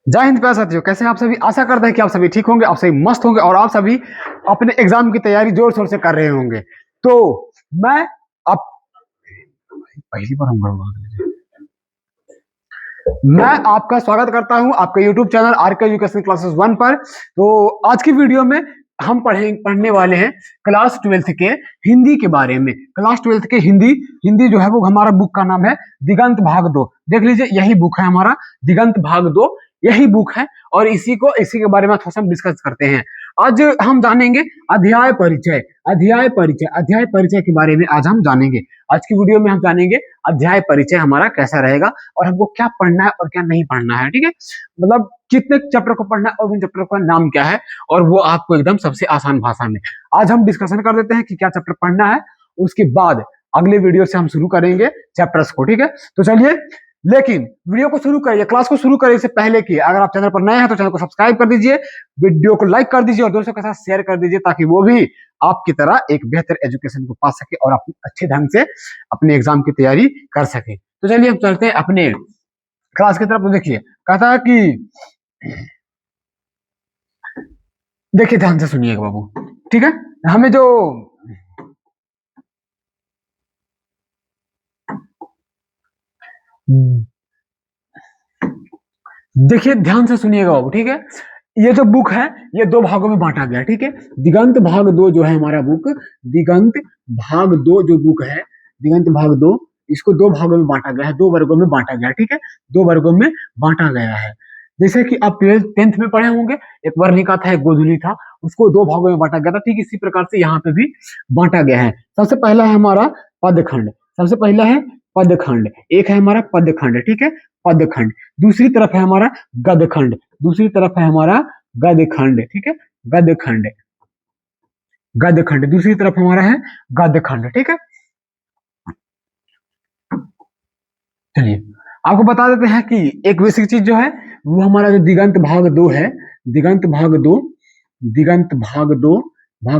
जय हिंद प्यारे साथियों, कैसे हैं आप सभी। आशा करते हैं कि आप सभी ठीक होंगे, आप सभी मस्त होंगे और आप सभी अपने एग्जाम की तैयारी जोर शोर से कर रहे होंगे। तो मैं आप पहली बार हम मैं आपका स्वागत करता हूं आपके YouTube channel RK education classes 1 पर। तो आज की वीडियो में हम पढ़ने वाले हैं क्लास 12th के हिंदी के बारे में। क्लास 12th के हिंदी जो है वो हमारा बुक का नाम है दिगंत भाग 2। देख लीजिए, यही बुक है हमारा दिगंत भाग 2, यही बुक है और इसी के बारे में थोड़ा सा हम डिस्कस करते हैं। आज हम जानेंगे अध्याय परिचय के बारे में आज हम जानेंगे। आज की वीडियो में हम जानेंगे अध्याय परिचय हमारा कैसा रहेगा और हमको क्या पढ़ना है और क्या नहीं पढ़ना है। ठीक है, मतलब कितने चैप्टर को पढ़ना है और उन चैप्टर का नाम क्या है, और वो आपको एकदम सबसे आसान भाषा में आज हम डिस्कशन कर देते हैं कि क्या चैप्टर पढ़ना है। उसके बाद अगले वीडियो से हम शुरू करेंगे चैप्टर्स को। ठीक है, तो चलिए, लेकिन वीडियो को शुरू करिए, क्लास को शुरू करिए इससे पहले कि अगर आप चैनल पर नए हैं तो चैनल को सब्सक्राइब कर दीजिए, वीडियो को लाइक कर दीजिए और दोस्तों के साथ शेयर कर दीजिए ताकि वो भी आपकी तरह एक बेहतर एजुकेशन को पा सके और आप अच्छे ढंग से अपने एग्जाम की तैयारी कर सके। तो चलिए हम चलते हैं अपने क्लास की तरफ। तो देखिए, कहता है कि देखिए ध्यान से सुनिएगा बाबू, ठीक है। हमें जो देखिए ध्यान से सुनिएगा बाबू, ठीक है। ये जो बुक है ये दो भागों में बांटा गया, ठीक है। दिगंत भाग 2 जो है हमारा बुक, दिगंत भाग 2 जो बुक है, दिगंत भाग 2, इसको दो भागों में बांटा गया है, दो वर्गों में बांटा गया है, ठीक है। दो वर्गों में बांटा गया है। जैसे कि आप 10th में पढ़े होंगे, एक वर्णिका था एक गोधूली था, उसको दो भागों में बांटा गया था। ठीक इसी प्रकार से यहाँ पे भी बांटा गया है। सबसे पहला है हमारा पदखंड, सबसे पहला है पदखंड, एक है हमारा पदखंड, ठीक है, पदखंड। दूसरी तरफ है हमारा गदखंड, दूसरी तरफ है हमारा गदखंड, ठीक है, गदखंड, गदखंड, दूसरी तरफ हमारा है गदखंड, ठीक है। चलिए आपको बता देते हैं कि एक बेसिक चीज जो है वो हमारा जो दिगंत भाग 2 है, दिगंत भाग 2, दिगंत भाग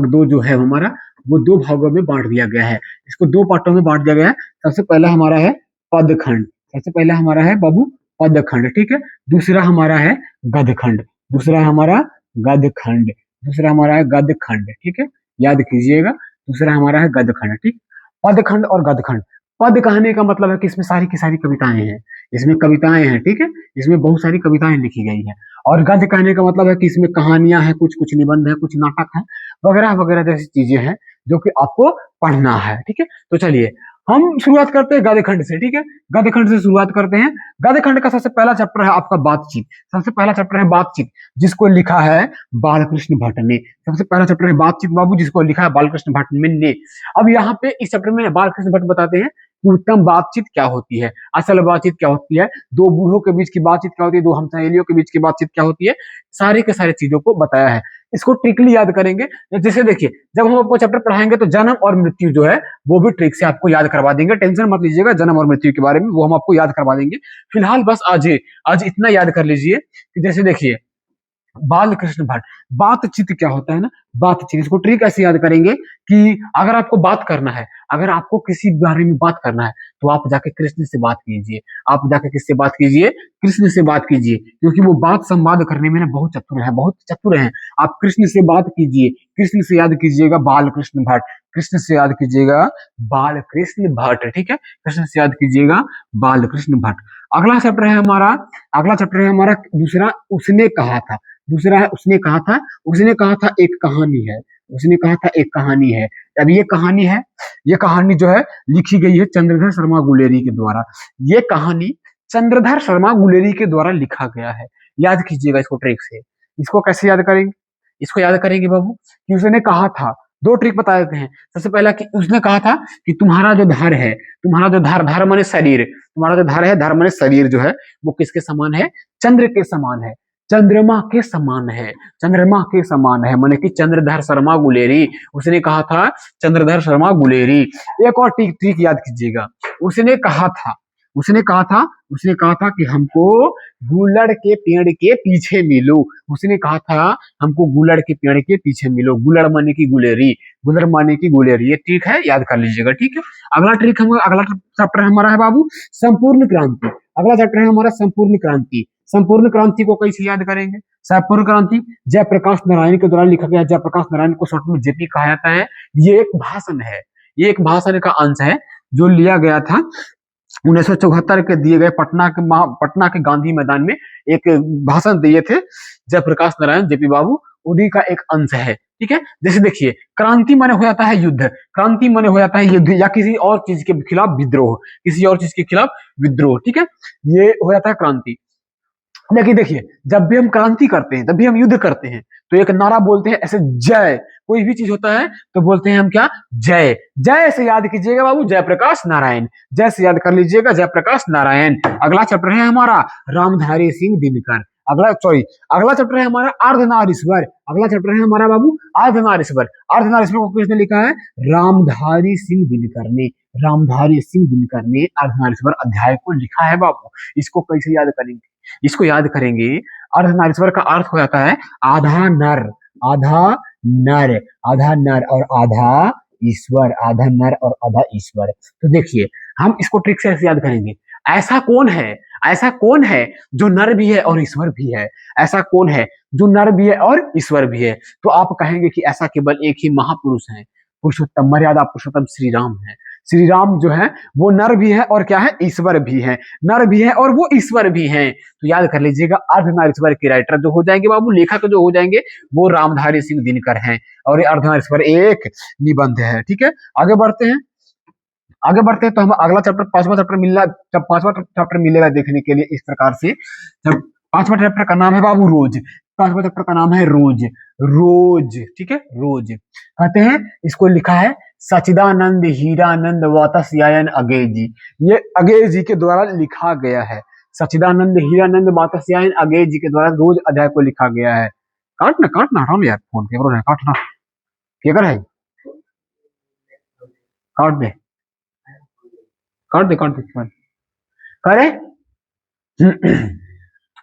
दो जो है हमारा वो दो भागों में बांट दिया गया है। इसको दो पार्टों में बांट दिया गया है। सबसे पहला हमारा है पदखंड, सबसे पहला हमारा है बाबू पदखंड, ठीक है। दूसरा हमारा है गदखंड, दूसरा हमारा गदखंड, दूसरा हमारा है गदखंड, ठीक है, याद कीजिएगा, दूसरा हमारा है गदखंड, ठीक। पदखंड और गदखंड। पद कहने का मतलब है कि इसमें सारी की सारी कविताएं हैं, इसमें कविताएं हैं, ठीक है, इसमें बहुत सारी कविताएं लिखी गई है। और गद्य कहने का मतलब है कि इसमें कहानियां हैं, कुछ कुछ निबंध है, कुछ नाटक है, वगैरह वगैरह जैसी चीजें हैं जो कि आपको पढ़ना है, ठीक है। तो चलिए हम शुरुआत करते हैं गद्यखंड से, ठीक है, गद्यखंड से शुरुआत करते हैं। गद्यखंड का सबसे पहला चैप्टर है आपका बातचीत, सबसे पहला चैप्टर है बातचीत, जिसको लिखा है बालकृष्ण भट्ट ने। सबसे पहला चैप्टर है बातचीत बाबू, जिसको लिखा है बालकृष्ण भट्ट ने। अब यहाँ पे इस चैप्टर में बालकृष्ण भट्ट बताते हैं कि उत्तम बातचीत क्या होती है, असल बातचीत क्या होती है, दो बूढ़ों के बीच की बातचीत क्या होती है, दो हमसहेलियों के बीच की बातचीत क्या होती है, सारे के सारे चीजों को बताया है। इसको ट्रिकली याद करेंगे। जैसे देखिए, जब हम आपको चैप्टर पढ़ाएंगे तो जन्म और मृत्यु जो है वो भी ट्रिक से आपको याद करवा देंगे। टेंशन मत लीजिएगा जन्म और मृत्यु के बारे में, वो हम आपको याद करवा देंगे। फिलहाल बस आज इतना याद कर लीजिए कि जैसे देखिए बालकृष्ण भट्ट, बातचीत क्या होता है ना, बातचीत, इसको ट्रिक ऐसे याद करेंगे कि अगर आपको बात करना है, अगर आपको किसी बारे में बात करना है तो आप जाके कृष्ण से बात कीजिए, आप जाके किससे बात कीजिए, कृष्ण से बात कीजिए, क्योंकि वो बात संवाद करने में ना बहुत चतुर है, बहुत चतुर हैं। आप कृष्ण से बात कीजिए, कृष्ण से याद कीजिएगा बालकृष्ण भट्ट, कृष्ण से याद कीजिएगा बालकृष्ण भट्ट, ठीक है, कृष्ण से याद कीजिएगा बालकृष्ण भट्ट। अगला चैप्टर है हमारा, अगला चैप्टर है हमारा दूसरा, उसने कहा था, दूसरा है उसने कहा था, उसने कहा था एक कहानी है, उसने कहा था एक कहानी है। अब ये कहानी है, ये कहानी जो है लिखी गई है चंद्रधर शर्मा गुलेरी के द्वारा, ये कहानी चंद्रधर शर्मा गुलेरी के द्वारा लिखा गया है। याद कीजिएगा इसको ट्रिक से। इसको कैसे याद करेंगे, इसको याद करेंगे बाबू कि उसने कहा था, दो ट्रिक बता देते हैं। सबसे पहला कि उसने कहा था कि तुम्हारा जो धर है, तुम्हारा जो धर, धर माने शरीर, तुम्हारा जो धर है, धर माने शरीर जो है वो किसके समान है, चंद्र के समान है, चंद्रमा के समान है, चंद्रमा के समान है, माने कि चंद्रधर शर्मा गुलेरी। उसने कहा था चंद्रधर शर्मा गुलेरी। एक और ट्रिक याद कीजिएगा, उसने कहा था, उसने कहा था, उसने कहा था कि हमको गुलड़ के पेड़ के पीछे मिलो, उसने कहा था हमको गुलड़ के पेड़ के पीछे मिलो, गुलड़ माने की गुलेरी, गुलड़ माने की गुलेरी, ये ट्रिक है, याद कर लीजिएगा, ठीक है। अगला ट्रिक हम, अगला चैप्टर हमारा है बाबू संपूर्ण क्रांति। अगला चैप्टर है हमारा संपूर्ण क्रांति। संपूर्ण क्रांति को कैसे याद करेंगे? संपूर्ण क्रांति जयप्रकाश नारायण के द्वारा लिखा गया। जयप्रकाश नारायण को शॉर्ट में जेपी कहा जाता है। ये एक भाषण है, ये एक भाषण का अंश है जो लिया गया था 1974 के दिए गए पटना के गांधी मैदान में एक भाषण दिए थे जयप्रकाश नारायण जेपी बाबू, उन्हीं का एक अंश है। ठीक है, जैसे देखिए क्रांति माने हो जाता है युद्ध, क्रांति माने हो जाता है युद्ध या किसी और चीज के खिलाफ विद्रोह, किसी और चीज के खिलाफ विद्रोह। ठीक है, ये हो जाता है क्रांति। लेकिन देखिए जब भी हम क्रांति करते हैं, जब भी हम युद्ध करते हैं तो एक नारा बोलते हैं ऐसे, जय। कोई भी चीज होता है तो बोलते हैं हम क्या? जय। जय से याद कीजिएगा बाबू जयप्रकाश नारायण, जय से याद कर लीजिएगा जयप्रकाश नारायण। अगला चैप्टर है हमारा रामधारी सिंह दिनकर। अगला चैप्टर है हमारा अर्धनारीश्वर। अगला चैप्टर है हमारा बाबू अर्धनारीश्वर। अर्धनारीश्वर को किसने लिखा है? रामधारी सिंह दिनकर ने। रामधारी सिंह दिनकर ने अर्धनारीश्वर अध्याय को लिखा है बाबू। इसको कैसे याद करेंगे? इसको याद करेंगे, अर्धनारीश्वर का अर्थ हो जाता है आधा नर, आधा नर, आधा नर और आधा ईश्वर, आधा नर और आधा ईश्वर। तो देखिए हम इसको ट्रिक से याद करेंगे। ऐसा कौन है, ऐसा कौन है जो नर भी है और ईश्वर भी है? ऐसा कौन है जो नर भी है और ईश्वर भी है? तो आप कहेंगे कि ऐसा केवल एक ही महापुरुष है, पुरुषोत्तम, मर्यादा पुरुषोत्तम श्री राम है। श्री राम जो है वो नर भी है और क्या है? ईश्वर भी है। नर भी है और वो ईश्वर भी है। तो याद कर लीजिएगा अर्धनारीश्वर के राइटर जो हो जाएंगे बाबू, लेखक जो हो जाएंगे वो रामधारी सिंह दिनकर हैं और ये अर्धनारीश्वर एक निबंध है। ठीक है, आगे बढ़ते हैं। आगे बढ़ते हैं तो हम अगला चैप्टर पांचवा चैप्टर मिलेगा देखने के लिए इस प्रकार से। जब पांचवा चैप्टर का नाम है बाबू रोज। पांचवा चैप्टर का नाम है रोज। रोज, ठीक है, रोज कहते हैं इसको लिखा है सचिदानंद हीरानंद वातस्यायन अगेय जी। ये अगेय जी के द्वारा लिखा गया है। सचिदानंद हीरानंद वातस्यायन अगेय जी के द्वारा रोज अध्याय को लिखा गया है। काटना हटाओ यार, फोन केवल है काटना, क्या कर है? काट दे करे।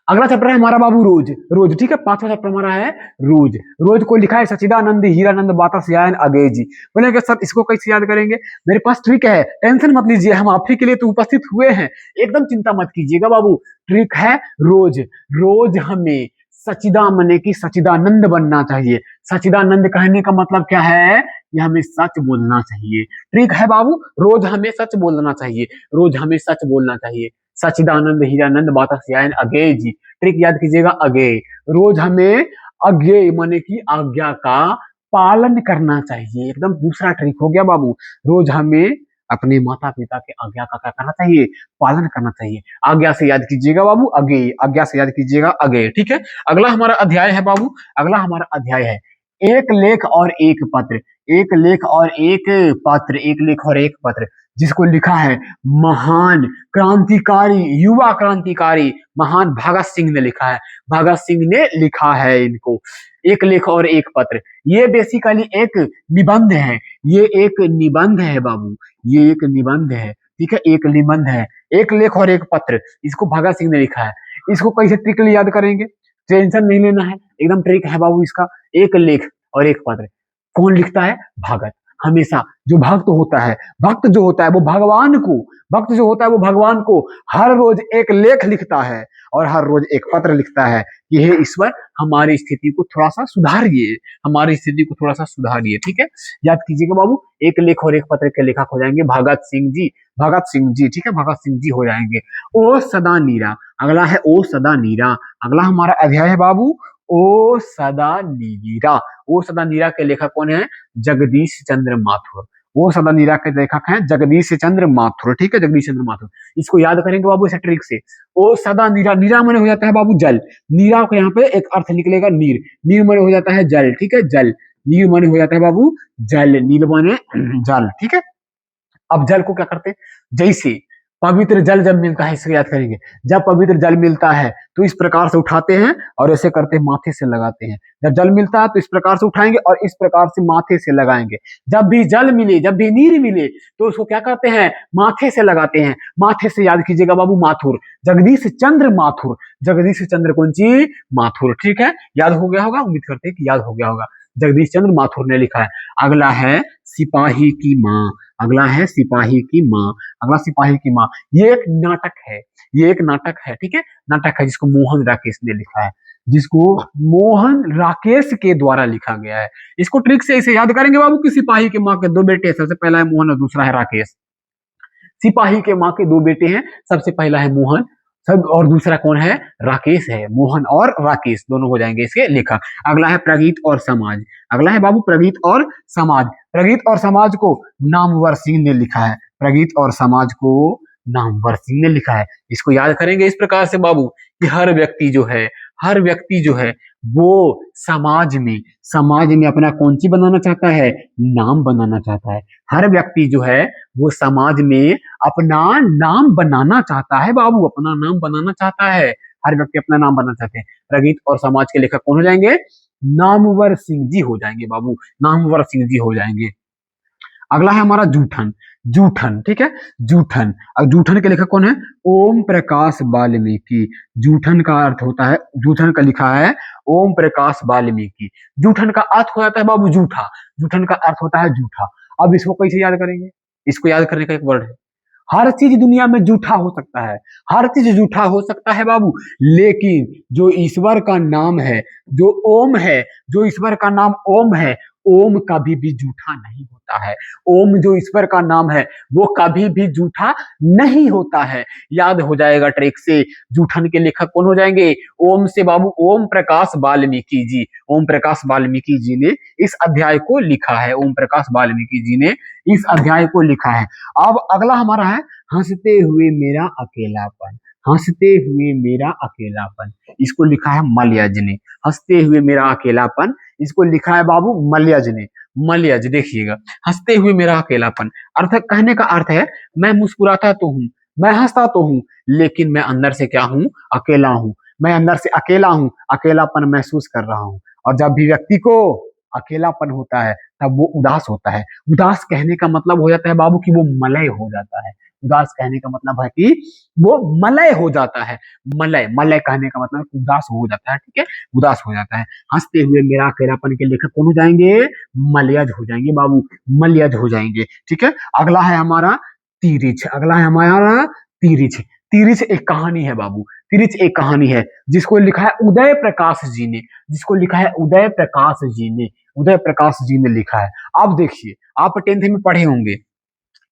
अगला चैप्टर है हमारा बाबू रोज। रोज, ठीक है, पांचवा चैप्टर हमारा है रोज। रोज को लिखा है सचिदानंद हीरानंद वातस्यायन अगेय जी। बोले के सर इसको कैसे याद करेंगे? मेरे पास ट्रिक है, टेंशन मत लीजिए, हम आप ही के लिए तो उपस्थित हुए हैं, एकदम चिंता मत कीजिएगा बाबू। ट्रिक है रोज। रोज हमें सचिदा मने की सचिदानंद बनना चाहिए। सचिदानंद कहने का मतलब क्या है? कि हमें सच बोलना चाहिए। ट्रिक है बाबू, रोज हमें सच बोलना चाहिए, रोज हमें सच बोलना चाहिए। सचिदानंद हीरानंद वातस्यायन अगेय जी, ट्रिक याद कीजिएगा अगेय। रोज हमें अगेय माने की आज्ञा का पालन करना चाहिए। एकदम दूसरा ट्रिक हो गया बाबू। रोज हमें अपने माता पिता के आज्ञा का क्या करना चाहिए? पालन करना चाहिए। आज्ञा से याद कीजिएगा बाबू अगेय, आज्ञा से याद कीजिएगा अगेय। ठीक है, अगला हमारा अध्याय है बाबू, अगला हमारा अध्याय है एक लेख और एक पत्र। एक लेख और एक पत्र, एक लेख और एक पत्र, जिसको लिखा है महान क्रांतिकारी, युवा क्रांतिकारी महान भगत सिंह ने लिखा है। भगत सिंह ने लिखा है इनको। एक लेख और एक पत्र, ये बेसिकली एक निबंध है। ये एक निबंध है बाबू, ये एक निबंध है। ठीक है, एक निबंध है। एक लेख और एक पत्र, इसको भगत सिंह ने लिखा है। इसको कैसे ट्रिकली याद करेंगे? टेंशन नहीं लेना है, एकदम ट्रिक है बाबू इसका। एक लेख और एक पत्र, कौन लिखता है? भगत। हमेशा जो भक्त होता है, भक्त जो होता है वो भगवान को, भक्त जो होता है वो भगवान को हर रोज एक लेख लिखता है और हर रोज एक पत्र लिखता है कि हे ईश्वर हमारी स्थिति को थोड़ा सा सुधारिए, हमारी स्थिति को थोड़ा सा सुधारिए। ठीक है, याद कीजिएगा बाबू, एक लेख और एक पत्र के लेखक हो जाएंगे भगत सिंह जी। भगत सिंह जी, ठीक है, भगत सिंह जी हो जाएंगे। ओ सदा नीरा, अगला है ओ सदा नीरा। अगला हमारा अध्याय है बाबू ओ सदा नीरा। ओ सदा नीरा के लेखक कौन है? जगदीश चंद्र माथुर। वो सदा नीरा के लेखक हैं जगदीश चंद्र माथुर। ठीक है, जगदीश चंद्र माथुर। इसको याद करेंगे बाबू ऐसे ट्रिक से। ओ सदा नीरा, नीरा माने हो जाता है बाबू जल। नीरा को यहाँ पे एक अर्थ निकलेगा नीर, नीर माने हो जाता है जल। ठीक है, जल, नीर माने हो जाता है बाबू जल, नील माने जल। ठीक है, अब जल को क्या करते हैं? जैसे पवित्र जल जब मिलता है, इसको याद करेंगे, जब पवित्र जल मिलता है तो इस प्रकार से उठाते हैं और ऐसे करते हैं माथे से लगाते हैं। जब जल मिलता है तो इस प्रकार से उठाएंगे और इस प्रकार से माथे से लगाएंगे। जब भी जल मिले, जब भी नीर मिले तो उसको क्या करते हैं? माथे से लगाते हैं। माथे से याद कीजिएगा बाबू माथुर, जगदीश चंद्र माथुर। जगदीश चंद्र कौन सी? माथुर। ठीक है, याद हो गया होगा, उम्मीद करते हैं कि याद हो गया होगा। जगदीश चंद्र माथुर ने लिखा है। अगला है सिपाही की माँ, अगला है सिपाही की माँ, अगला सिपाही की माँ। ये एक नाटक है, ये एक नाटक है, ठीक है, नाटक है जिसको मोहन राकेश ने लिखा है, जिसको मोहन राकेश के द्वारा लिखा गया है। इसको ट्रिक से इसे याद करेंगे बाबू कि सिपाही की माँ के दो बेटे, सबसे पहला है मोहन और दूसरा है राकेश। सिपाही के माँ के दो बेटे हैं, सबसे पहला है मोहन, सब और दूसरा कौन है, राकेश है। मोहन और राकेश दोनों हो जाएंगे इसके लेखक। अगला है प्रगीत और समाज, अगला है बाबू प्रगीत और समाज। प्रगीत और समाज को नामवर सिंह ने लिखा है, प्रगीत और समाज को नामवर सिंह ने लिखा है। इसको याद करेंगे इस प्रकार से बाबू कि हर व्यक्ति जो है, हर व्यक्ति जो है वो समाज में अपना कौन सी बनाना चाहता है, नाम बनाना चाहता है। हर व्यक्ति जो है वो समाज में अपना नाम बनाना चाहता है बाबू, अपना नाम बनाना चाहता है। हर व्यक्ति अपना नाम बनाना चाहते हैं। प्रगीत और समाज के लेखक कौन हो जाएंगे, नामवर सिंह जी हो जाएंगे बाबू, नामवर सिंह जी हो जाएंगे। अगला है हमारा जूठन, जूठन, ठीक है, जूठन। अब जूठन के लेखक कौन है, ओम प्रकाश वाल्मीकि। जूठन का अर्थ होता है, जूठन का लिखा है ओम प्रकाश वाल्मीकि। जूठन का अर्थ हो जाता है बाबू जूठा, जूठन का अर्थ होता है जूठा। अब इसको कैसे याद करेंगे, इसको याद करने का एक वर्ड है, हर चीज दुनिया में झूठा हो सकता है, हर चीज झूठा हो सकता है बाबू, लेकिन जो ईश्वर का नाम है, जो ओम है, जो ईश्वर का नाम ओम है, ओम कभी भी झूठा नहीं होता है। ओम जो ईश्वर का नाम है वो कभी भी झूठा नहीं होता है। याद हो जाएगा ट्रिक से। जूठन के लेखक कौन हो जाएंगे, ओम से बाबू ओम प्रकाश वाल्मीकि जी। ओम प्रकाश वाल्मीकि जी ने इस अध्याय को लिखा है, ओम प्रकाश वाल्मीकि जी ने इस अध्याय को लिखा है। अब अगला हमारा है हंसते हुए मेरा अकेलापन, हंसते हुए मेरा अकेलापन। इसको लिखा है मलयज ने, हंसते हुए मेरा अकेलापन, इसको लिखा है बाबू मलयज ने। मलयज देखिएगा, हंसते हुए मेरा अकेलापन, अर्थ कहने का अर्थ है मैं मुस्कुराता तो हूँ, मैं हंसता तो हूँ, लेकिन मैं अंदर से क्या हूँ, अकेला हूँ। मैं अंदर से अकेला हूँ, अकेलापन महसूस कर रहा हूँ। और जब भी व्यक्ति को अकेलापन होता है तब वो उदास होता है। उदास कहने का मतलब हो जाता है बाबू कि वो मलय हो जाता है। उदास कहने का मतलब है कि वो मलय हो जाता है। मलय, मलय कहने का मतलब उदास हो जाता है, ठीक है, उदास हो जाता है। हंसते हुए मेरा अकेलापन के लेखक कौन हो जाएंगे, मलयज हो जाएंगे बाबू, मलयज हो जाएंगे, ठीक है। अगला है हमारा तिरिछ, अगला है हमारा तिरिछ। तिरिछ एक कहानी है बाबू, तिरिछ एक कहानी है जिसको लिखा है उदय प्रकाश जी ने, जिसको लिखा है उदय प्रकाश जी ने, उदय प्रकाश जी ने लिखा है। अब देखिए आप 10th में पढ़े होंगे,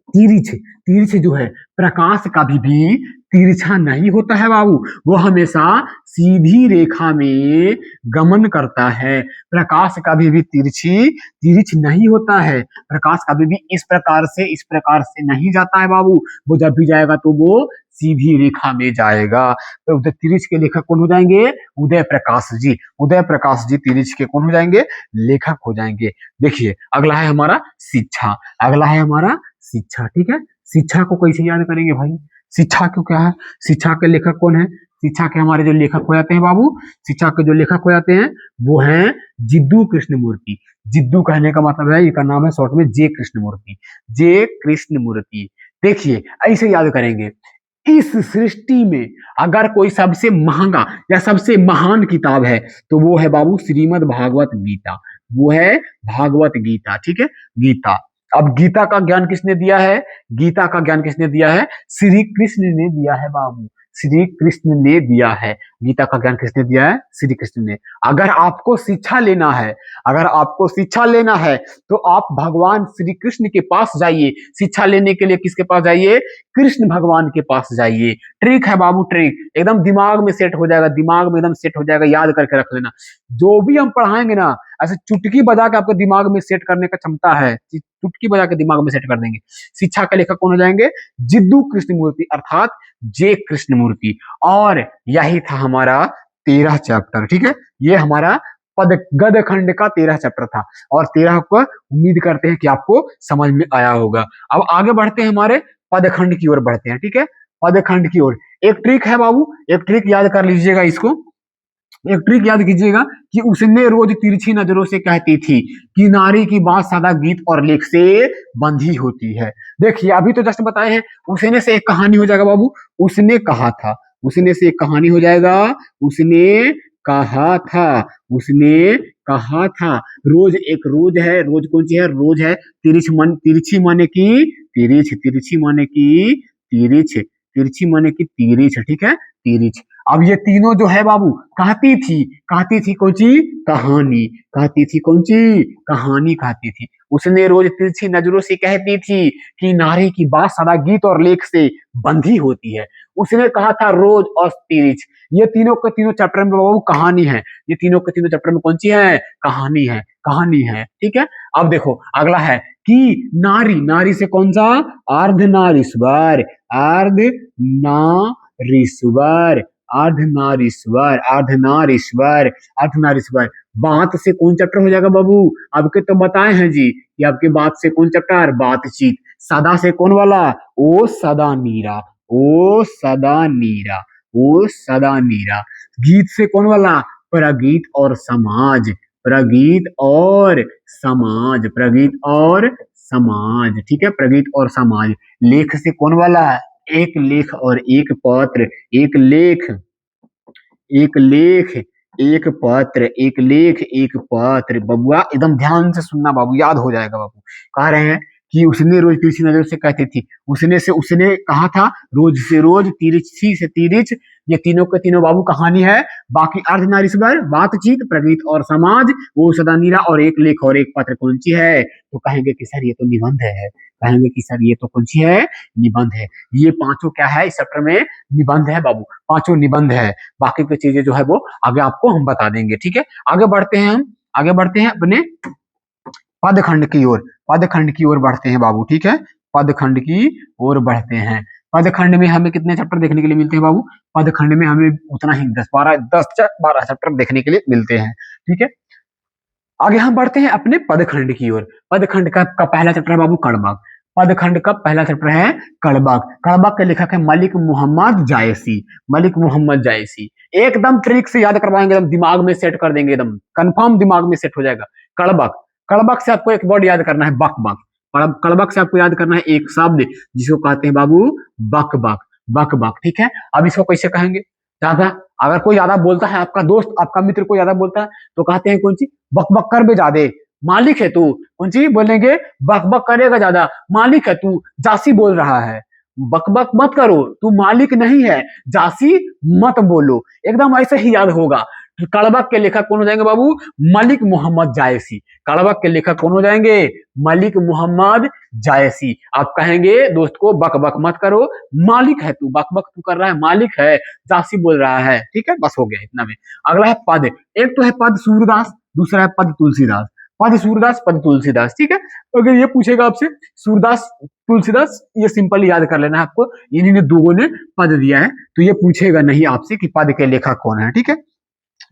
तिरिछ, तिरिछ जो है प्रकाश कभी भी तिरछा नहीं होता है बाबू, वो हमेशा सीधी रेखा में गमन करता है। प्रकाश कभी भी तिरछ नहीं होता है। प्रकाश कभी भी इस प्रकार से नहीं जाता है बाबू, वो जब भी जाएगा तो वो सीधी रेखा में जाएगा। तो उदय तिरिछ के लेखक कौन हो जाएंगे, उदय प्रकाश जी। उदय प्रकाश जी तिरिछ के कौन हो जाएंगे, लेखक हो जाएंगे। देखिए अगला है हमारा शिक्षा, अगला है हमारा शिक्षा, ठीक है। शिक्षा को कैसे याद करेंगे भाई, शिक्षा क्यों क्या है, शिक्षा के लेखक कौन है, शिक्षा के हमारे जो लेखक हो जाते हैं बाबू, शिक्षा के जो लेखक हो जाते हैं वो हैं जिद्दू कृष्णमूर्ति। जिद्दू कहने का मतलब है, इसका नाम है शॉर्ट में जे कृष्णमूर्ति, जे कृष्णमूर्ति। देखिए ऐसे याद करेंगे, इस सृष्टि में अगर कोई सबसे महंगा या सबसे महान किताब है तो वो है बाबू श्रीमद् भागवत गीता, वो है भागवत गीता, ठीक है, गीता। अब गीता का ज्ञान किसने दिया है, गीता का ज्ञान किसने दिया है, श्री कृष्ण ने दिया है बाबू, श्री कृष्ण ने दिया है। गीता का ज्ञान किसने दिया है, श्री कृष्ण ने। अगर आपको शिक्षा लेना है, अगर आपको शिक्षा लेना है तो आप भगवान श्री कृष्ण के पास जाइए। शिक्षा लेने के लिए किसके पास जाइए, कृष्ण भगवान के पास जाइए। ट्रिक है बाबू, ट्रिक एकदम दिमाग में सेट हो जाएगा, दिमाग में एकदम सेट हो जाएगा, याद करके रख लेना। जो भी हम पढ़ाएंगे ना ऐसे चुटकी बजा के आपके दिमाग में सेट करने का क्षमता है, चुटकी बजा के दिमाग में सेट कर देंगे। शिक्षा के लेखक कौन हो जाएंगे, जिद्दू कृष्णमूर्ति अर्थात जे कृष्णमूर्ति। और यही था हमारा 13 चैप्टर, ठीक है, ये हमारा पद गद खंड का 13 चैप्टर था। और 13 को उम्मीद करते हैं कि आपको समझ में आया होगा। अब आगे बढ़ते हैं, हमारे पद खंड की ओर बढ़ते हैं, ठीक है, पद खंड की ओर। एक ट्रिक है बाबू, एक ट्रिक याद कर लीजिएगा, इसको एक ट्रिक याद कीजिएगा कि उसने रोज तिरछी नजरों से कहती थी कि नारी की बात सदा गीत और लेख से बंधी होती है। देखिए अभी तो जस्ट बताए हैं, उसने से एक कहानी हो जाएगा बाबू, उसने कहा था, उसने से एक कहानी हो जाएगा, उसने कहा था, उसने कहा था। रोज एक रोज है, रोज कौन सी है? रोज है। तिरछी माने की तिरछ, तिरछी माने की तिरछ, तिरछी माने की तिरछ, ठीक है, तिरछ। अब ये तीनों जो है बाबू कहती थी कौन सी? कहानी, कहती थी कौन सी? कहानी कहती थी। उसने रोज तिरछी नजरों से कहती थी कि नारी की बात सदा गीत और लेख से बंधी होती है। उसने कहा था रोज और तिरछ। ये तीनों के तीनों चैप्टर में बाबू कहानी है। ये तीनों के तीनों चैप्टर में कौन सी है? कहानी है, कहानी है, ठीक है। अब देखो अगला है कि नारी, नारी से कौन सा? अर्धनारीश्वर, अर्धनारीश्वर, अर्धनारीश्वर, अर्धनारीश्वर, अर्धनारीश्वर। बात से कौन चैप्टर हो जाएगा बाबू? आपके तो बताए हैं जी कि आपके बात से कौन चैप्टर? बातचीत। सदा से कौन वाला? ओ सदा नीरा, ओ सदा नीरा, ओ सदा नीरा। गीत से कौन वाला? प्रगीत और समाज, प्रगीत और समाज, प्रगीत और समाज, ठीक है, प्रगीत और समाज। लेख से कौन वाला? एक लेख और एक पत्र, एक लेख, एक लेख, एक पत्र, एक लेख, एक पत्र। बबुआ एकदम ध्यान से सुनना बाबू, याद हो जाएगा बाबू। कह रहे हैं कि उसने रोज तिरछी नजर से कहती थी, उसने कहा था रोज से रोज, तिरछी से तिरछ। ये तीनों के तीनों बाबू कहानी है। बाकी अर्धनारीश्वर, बातचीत, प्रगीत और समाज, वो सदा नीरा और एक लेख और एक पत्र कौन सी है? तो कहेंगे कि सर ये तो निबंध है, कहेंगे कि सर ये तो कौन सी है? निबंध है। ये पांचों क्या है इस चैप्टर में? निबंध है बाबू, पांचों निबंध है। बाकी की चीजें जो है वो आगे आपको हम बता देंगे, ठीक है। आगे बढ़ते हैं हम, आगे बढ़ते हैं अपने पदखंड की ओर, पदखंड की ओर बढ़ते हैं बाबू, ठीक है। पदखंड की ओर बढ़ते हैं। पदखंड में हमें कितने चैप्टर देखने के लिए मिलते हैं बाबू? पदखंड में हमें उतना ही 10-12 चैप्टर देखने के लिए मिलते हैं, ठीक है। आगे हम बढ़ते हैं अपने पदखंड की ओर। पदखंड का पहला चैप्टर है बाबू कड़बाग। पदखंड का पहला चैप्टर है कड़बाग। कड़बाग के लेखक है मलिक मोहम्मद जायसी, मलिक मोहम्मद जायसी। एकदम ट्रिक से याद करवाएंगे, एकदम दिमाग में सेट कर देंगे, एकदम कंफर्म दिमाग में सेट हो जाएगा। कड़बाग, कड़बाग से आपको एक वर्ड याद करना है, बक बक। कड़बाग से आपको याद करना है एक शब्द जिसको कहते हैं बाबू बक बक, बक बक, ठीक है। अब इसको कैसे कहेंगे? ज्यादा अगर कोई ज्यादा बोलता है, आपका दोस्त आपका मित्र कोई ज्यादा बोलता है तो कहते हैं कौन सी? बक बक कर बे ज्यादा, मालिक है तू। कौन सी बोलेंगे? बक बक करेगा ज्यादा, मालिक है तू, जासी बोल रहा है। बक बक मत करो, तू मालिक नहीं है, जासी मत बोलो। एकदम ऐसे ही याद होगा। कड़बक के लेखक कौन हो जाएंगे बाबू? मलिक मोहम्मद जायसी। कड़बक के लेखक कौन हो जाएंगे? मलिक मोहम्मद जायसी। आप कहेंगे दोस्त को बक बक मत करो, मालिक है तू, बक बक तू कर रहा है, मालिक है, जासी बोल रहा है, ठीक है। बस हो गया इतना में। अगला है पद। एक तो है पद सूरदास, दूसरा है पद तुलसीदास। पद सूरदास, पद तुलसीदास, ठीक है। अगर ये पूछेगा आपसे सूरदास तुलसीदास, ये सिंपल याद कर लेना है आपको, इन्हीं ने दोगों ने पद दिया है, तो ये पूछेगा नहीं आपसे कि पद के लेखक कौन है, ठीक है।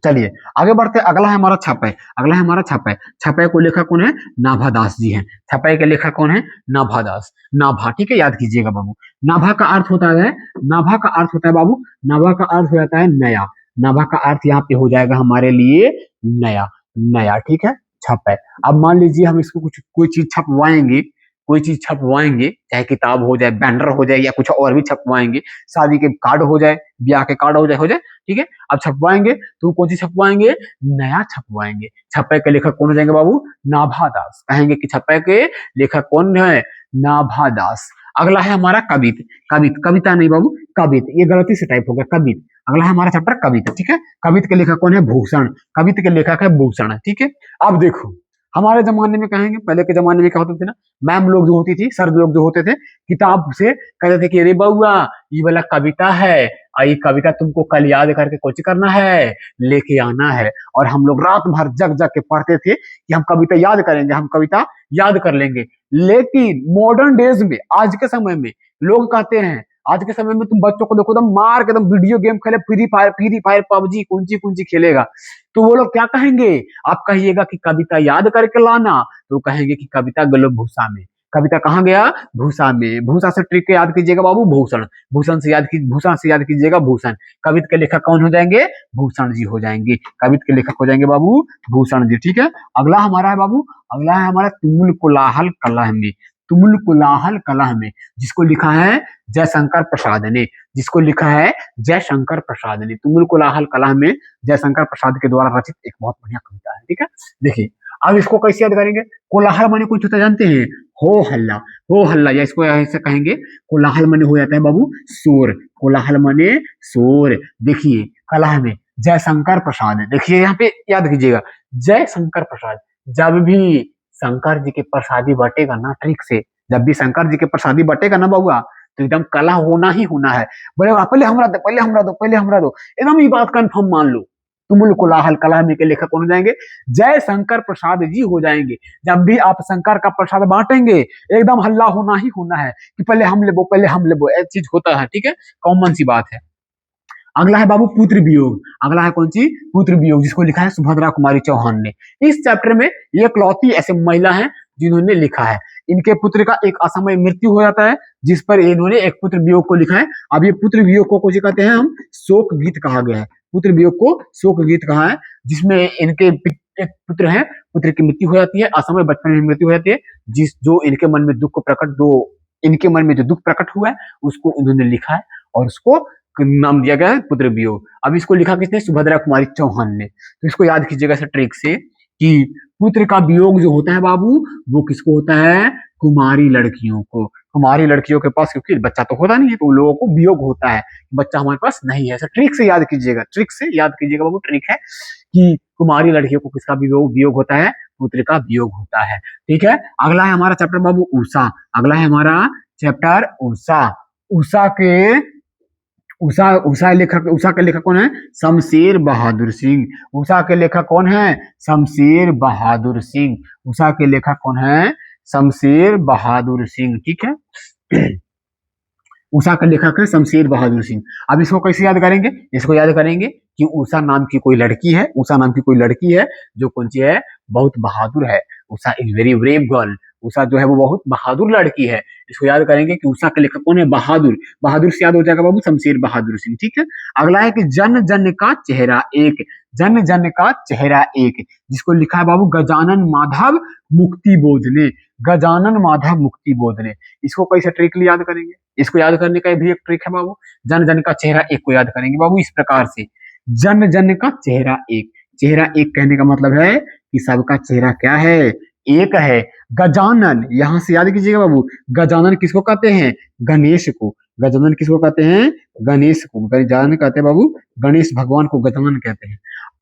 चलिए आगे बढ़ते हैं। अगला है हमारा छपै, अगला है हमारा छपै। छपै को लेखक कौन है? नाभादास जी हैं। छपै के लेखक कौन है? नाभादास, नाभा, ठीक है, याद कीजिएगा बाबू। नाभा का अर्थ होता है, नाभा का अर्थ होता है बाबू, नाभा का अर्थ हो जाता है नया। नाभा का अर्थ यहाँ पे हो जाएगा हमारे लिए नया, नया, ठीक है। छपै, अब मान लीजिए हम इसको कुछ कोई चीज छपवाएंगे, कोई चीज छपवाएंगे, चाहे किताब हो जाए, बैनर हो जाए, या कुछ और भी छपवाएंगे, शादी के कार्ड हो जाए, ब्याह के कार्ड हो जाए, ठीक है। अब छपवाएंगे तो कौन सी छपवाएंगे? नया छपवाएंगे। छपै के लेखक कौन हो जाएंगे बाबू? नाभादास। कहेंगे कि छपै के लेखक कौन है? नाभादास। अगला है हमारा कवित, कवित, कविता नहीं बाबू, कवित, ये गलती से टाइप हो गया, कवित। अगला है हमारा चैप्टर कवित, ठीक है। कवित के लेखक कौन है? भूषण। कवित के लेखक है भूषण, ठीक है। अब देखो हमारे जमाने में कहेंगे, पहले के जमाने में क्या होते थे ना, मैम लोग जो होती थी, सर लोग जो होते थे, किताब से कहते थे कि अरे बउआ ये वाला कविता है, ये कविता तुमको कल याद करके कुछ करना है, लेके आना है। और हम लोग रात भर जग जग के पढ़ते थे कि हम कविता याद करेंगे, हम कविता याद कर लेंगे। लेकिन मॉडर्न डेज में, आज के समय में लोग कहते हैं, आज के समय में तुम बच्चों को देखो, एकदम मार के एकदम वीडियो गेम खेले, फ्री फायर पबजी कौन सी खेलेगा, तो वो लोग क्या कहेंगे? आप कहिएगा कि कविता याद करके लाना, तो कहेंगे कि कविता गलो भूसा में। कविता कहाँ गया? भूसा में। भूसा से ट्रिक के याद कीजिएगा बाबू, भूषण। भूषण से याद कीजिएगा भूषण। कवित के लेखक कौन हो जाएंगे? भूषण जी हो जाएंगे। कवित के लेखक हो जाएंगे बाबू भूषण जी, ठीक है। अगला हमारा है बाबू, अगला है हमारा तुमुल कोलाहल कलह में। तुमुल कोलाहल कलह में, जिसको लिखा है जयशंकर प्रसाद ने, जिसको लिखा है जयशंकर प्रसाद ने। तुमुल कोलाहल कलह में जयशंकर प्रसाद के द्वारा रचित एक बहुत बढ़िया कविता है। ठीक है, देखिए अब इसको कैसे याद करेंगे। कोलाहल माने कुछ होता है जानते हैं, हो हल्ला, हो हल्ला, या इसको ऐसे कहेंगे कोलाहल माने हो जाता है बाबू शोर, कोलाहल माने शोर। देखिए कलह में जयशंकर प्रसाद, देखिए यहाँ पे याद कीजिएगा जयशंकर प्रसाद। जब भी शंकर जी के प्रसादी बटेगा ना ट्रिक से, जब भी शंकर जी के प्रसादी बटेगा ना बउआ, तो एकदम कला होना ही होना है। बोले पहले हमरा दो, पहले हमरा दो, पहले हमरा दो, एकदम ये बात कंफर्म मान लो। तुमुल कोलाहल कलह में के लेखक कौन हो जाएंगे, जय शंकर प्रसाद जी हो जाएंगे। जब भी आप शंकर का प्रसाद बांटेंगे एकदम हल्ला होना ही होना है कि पहले हम लेबो, पहले हम लेबो, ऐसी चीज होता है। ठीक है, कॉमन सी बात है। अगला है बाबू पुत्र वियोग, अगला है कौन सी, पुत्र वियोग, जिसको लिखा है सुभद्रा कुमारी चौहान ने। इस चैप्टर में ये इकलौती ऐसे महिला हैं जिन्होंने लिखा है। इनके पुत्र का एक असमय मृत्यु हो जाता है, जिस पर इन्होंने एक पुत्र वियोग को लिखा है। अब ये पुत्र वियोग को कुछ कहते हैं हम शोक गीत कहा गया है, पुत्र वियोग को शोक गीत कहा है, जिसमें इनके एक पुत्र है, पुत्र की मृत्यु हो जाती है, असमय बचपन में मृत्यु हो जाती है, जिस जो इनके मन में दुख प्रकट, दो इनके मन में जो दुख प्रकट हुआ है उसको इन्होंने लिखा है और उसको नाम दिया गया है पुत्र वियोग। अब इसको लिखा किसने, सुभद्रा कुमारी चौहान ने। तो इसको याद कीजिएगा ऐसे ट्रिक से कि पुत्र का वियोग जो होता है बाबू वो किसको होता है, कुमारी लड़कियों को। कुमारी लड़कियों के पास क्योंकि बच्चा तो होता नहीं है तो उन लोगों को वियोग होता है, बच्चा हमारे पास नहीं है। ऐसा ट्रिक से याद कीजिएगा, ट्रिक से याद कीजिएगा बाबू, ट्रिक है कि कुमारी लड़कियों को किसका वियोग होता है, पुत्र का वियोग होता है। ठीक है, अगला है हमारा चैप्टर बाबू उषा, अगला है हमारा चैप्टर उषा। उषा के उषा लेखक, उषा के लेखक कौन है, शमशेर बहादुर सिंह। उषा के लेखक कौन है, शमशेर बहादुर सिंह। उषा के लेखक कौन है, शमशेर बहादुर सिंह। ठीक है, उषा का लेखक है शमशेर बहादुर सिंह। अब इसको कैसे याद करेंगे, इसको याद करेंगे कि उषा नाम की कोई लड़की है, उषा नाम की कोई लड़की है जो कौन सी है, बहुत बहादुर है। Usha is very brave girl, Usha जो है वो बहुत बहादुर लड़की है। इसको याद करेंगे कि उषा के लेखक कौन है, बहादुर। बहादुर से याद हो जाएगा बाबू शमशेर बहादुर सिंह। ठीक है, अगला है कि जन जन का चेहरा एक, जन जन का चेहरा एक, जिसको लिखा है बाबू गजानन माधव मुक्ति बोध ने, गजानन माधव मुक्ति बोध ने। इसको कैसे ट्रिकली याद करेंगे, इसको याद करने का भी एक ट्रिक है बाबू। जन जन का चेहरा एक को याद करेंगे बाबू इस प्रकार से, जन जन का चेहरा एक। चेहरा एक कहने का मतलब है कि सबका चेहरा क्या है, एक है। गजानन यहां से याद कीजिएगा बाबू, गजानन किसको कहते हैं, गणेश को। गजानन किसको कहते हैं, गणेश को। गजानन कहते हैं बाबू गणेश भगवान को गजानन कहते हैं।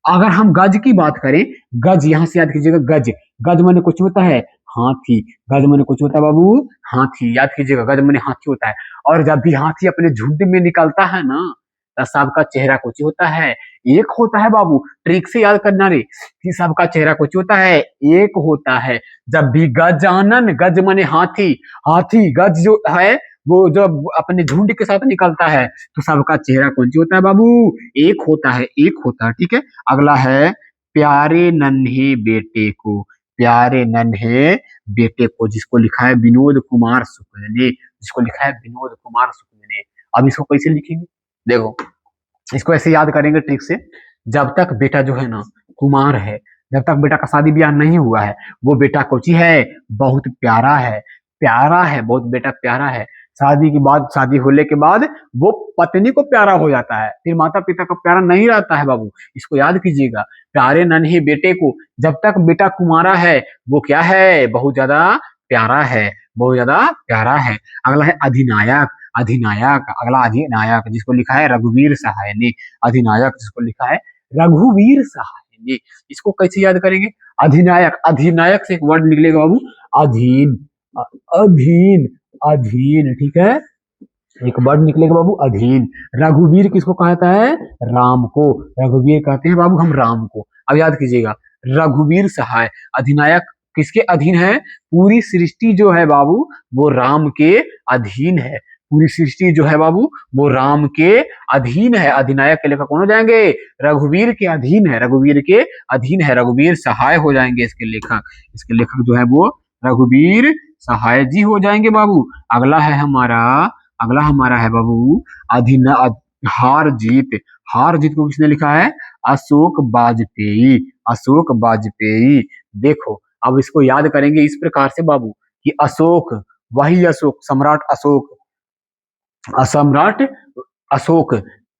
अगर हम गज की बात करें, गज यहां से याद कीजिएगा, गज, गज माने कुछ होता है हाथी, गज माने कुछ होता है बाबू हाथी, याद कीजिएगा गज माने हाथी होता है। और जब भी हाथी अपने झुंड में निकलता है ना, तो सबका चेहरा कुछ होता है, एक होता है बाबू। ट्रिक से याद करना रे कि सबका चेहरा कुछ होता है, एक होता है। जब भी गजानन, गज माने हाथी, हाथी गज जो है वो जब अपने झुंड के साथ निकलता है तो सबका चेहरा कौन सी होता है बाबू, एक होता है, एक होता है। ठीक है, अगला है प्यारे नन्हे बेटे को, प्यारे नन्हे बेटे को, जिसको लिखा है विनोद कुमार शुक्ल ने, जिसको लिखा है विनोद कुमार शुक्ल ने। अब इसको कैसे लिखेंगे, देखो इसको ऐसे याद करेंगे ट्रिक से। जब तक बेटा जो है ना कुमार है, जब तक बेटा का शादी ब्याह नहीं हुआ है, वो बेटा कोची है, बहुत प्यारा है, प्यारा है, बहुत बेटा प्यारा है। शादी के बाद, शादी होने के बाद वो पत्नी को प्यारा हो जाता है, फिर माता पिता को प्यारा नहीं रहता है बाबू। इसको याद कीजिएगा, प्यारे नन्हे बेटे को, जब तक बेटा कुमारा है वो क्या है, बहुत ज्यादा प्यारा है, बहुत ज्यादा प्यारा है। अगला है अधिनायक, अधिनायक, अगला अधिनायक, जिसको लिखा है रघुवीर सहाय ने। अधिनायक जिसको लिखा है रघुवीर सहाय ने। इसको कैसे याद करेंगे, अधिनायक, अधिनायक से एक वर्ड निकलेगा बाबू अधीन, अधीन, अधीन। ठीक है, एक वर्ड निकलेगा बाबू अधीन। रघुवीर किसको कहता है, राम को, रघुवीर कहते हैं बाबू हम राम को। अब याद कीजिएगा रघुवीर सहाय, अधिनायक किसके अधीन है, पूरी सृष्टि जो है बाबू वो राम के अधीन है, पूरी सृष्टि जो है बाबू वो राम के अधीन है। अधिनायक के लेखक कौन हो जाएंगे, रघुवीर के अधीन है, रघुवीर के अधीन है, रघुवीर सहाय हो जाएंगे इसके लेखक। इसके लेखक जो है वो रघुवीर सहाय जी हो जाएंगे बाबू। अगला है हमारा, अगला हमारा है बाबू हार जीत। हार जीत को किसने लिखा है, अशोक वाजपेयी, अशोक वाजपेयी। देखो अब इसको याद करेंगे इस प्रकार से बाबू कि अशोक वही अशोक, सम्राट अशोक, सम्राट अशोक,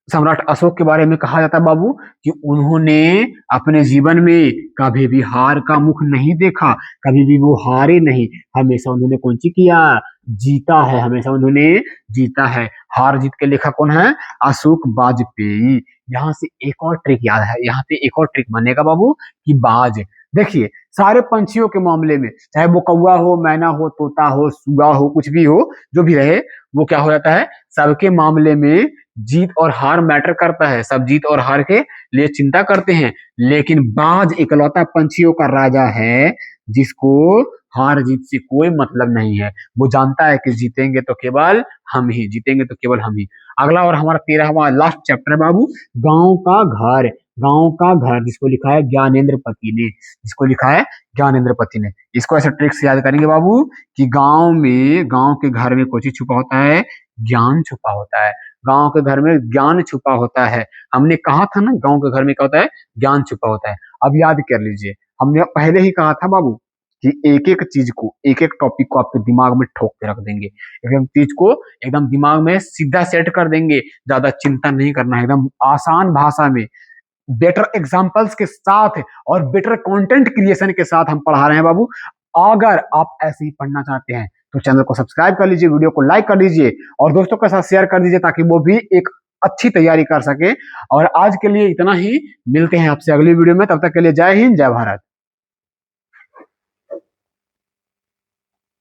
सम्राट अशोक के बारे में कहा जाता है बाबू कि उन्होंने अपने जीवन में कभी भी हार का मुख नहीं देखा, कभी भी वो हारे नहीं, हमेशा उन्होंने कौन सी किया, जीता है, हमेशा उन्होंने जीता है। हार जीत के लेखक कौन है, अशोक वाजपेयी। यहाँ से एक और ट्रिक याद है, यहाँ पे एक और ट्रिक बनेगा बाबू कि बाज, देखिए सारे पंछियों के मामले में, चाहे वो कौवा हो, मैना हो, तोता हो, सुगा हो, कुछ भी हो, जो भी रहे, वो क्या हो जाता है, सबके मामले में जीत और हार मैटर करता है, सब जीत और हार के लिए चिंता करते हैं, लेकिन बाज इकलौता पंछियों का राजा है जिसको हार जीत से कोई मतलब नहीं है। वो जानता है कि जीतेंगे तो केवल हम ही, जीतेंगे तो केवल हम ही। अगला और हमारा 13वां लास्ट चैप्टर है बाबू, गांव का घर। गांव का घर जिसको लिखा है ज्ञानेंद्र पति ने, जिसको लिखा है ज्ञानेंद्र पति ने। इसको ऐसे ट्रिक से याद करेंगे बाबू कि गांव में, गांव के घर में कुछ छुपा होता है, ज्ञान छुपा होता है। गांव के घर में ज्ञान छुपा होता है। हमने कहा था ना गांव के घर में क्या होता है, ज्ञान छुपा होता है। अब याद कर लीजिए, हमने पहले ही कहा था बाबू कि एक एक चीज को, एक एक टॉपिक को आपके दिमाग में ठोक के रख देंगे, एकदम चीज को एकदम दिमाग में सीधा सेट कर देंगे, ज्यादा चिंता नहीं करना है, एकदम आसान भाषा में बेटर एग्जाम्पल्स के साथ और बेटर कंटेंट क्रिएशन के साथ हम पढ़ा रहे हैं बाबू। अगर आप ऐसे ही पढ़ना चाहते हैं तो चैनल को सब्सक्राइब कर लीजिए, वीडियो को लाइक कर लीजिए और दोस्तों के साथ शेयर कर दीजिए ताकि वो भी एक अच्छी तैयारी कर सके। और आज के लिए इतना ही, मिलते हैं आपसे अगली वीडियो में, तब तक के लिए जय हिंद, जय भारत।